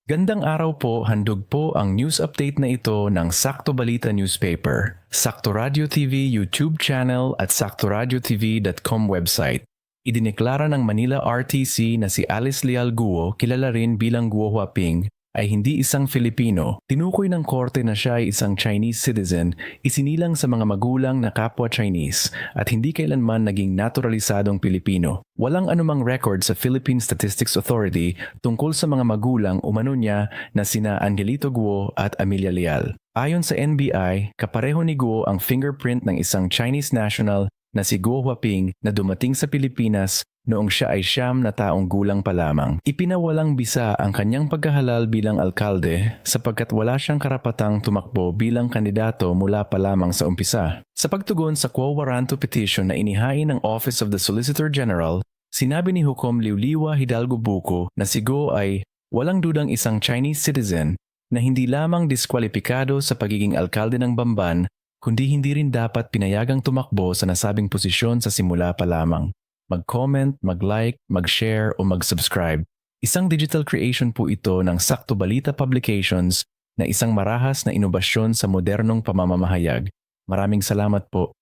Gandang araw po, handog po ang news update na ito ng Sakto Balita Newspaper, Sakto Radio TV YouTube channel at saktoradiotv.com website. Idineklara ng Manila RTC na si Alice Leal Guo, kilala rin bilang Guo Huaping, ay hindi isang Filipino. Tinukoy ng korte na siya ay isang Chinese citizen, isinilang sa mga magulang na kapwa Chinese at hindi kailanman naging naturalisadong Pilipino. Walang anumang record sa Philippine Statistics Authority tungkol sa mga magulang umano niya na sina Angelito Guo at Amelia Leal. Ayon sa NBI, kapareho ni Guo ang fingerprint ng isang Chinese national na si Guo Huaping na dumating sa Pilipinas noong siya ay 9 na taong gulang pa lamang. Ipinawalang bisa ang kanyang pagkahalal bilang alkalde sapagkat wala siyang karapatang tumakbo bilang kandidato mula pa lamang sa umpisa. Sa pagtugon sa quo warranto petition na inihain ng Office of the Solicitor General, sinabi ni Hukom Liuliwa Hidalgo Buko na si Guo ay walang dudang isang Chinese citizen na hindi lamang diskwalipikado sa pagiging alkalde ng Bamban, kundi hindi rin dapat pinayagang tumakbo sa nasabing posisyon sa simula pa lamang. Mag-comment, mag-like, mag-share o mag-subscribe. Isang digital creation po ito ng Sakto Balita Publications na isang marahas na inobasyon sa modernong pamamamahayag. Maraming salamat po.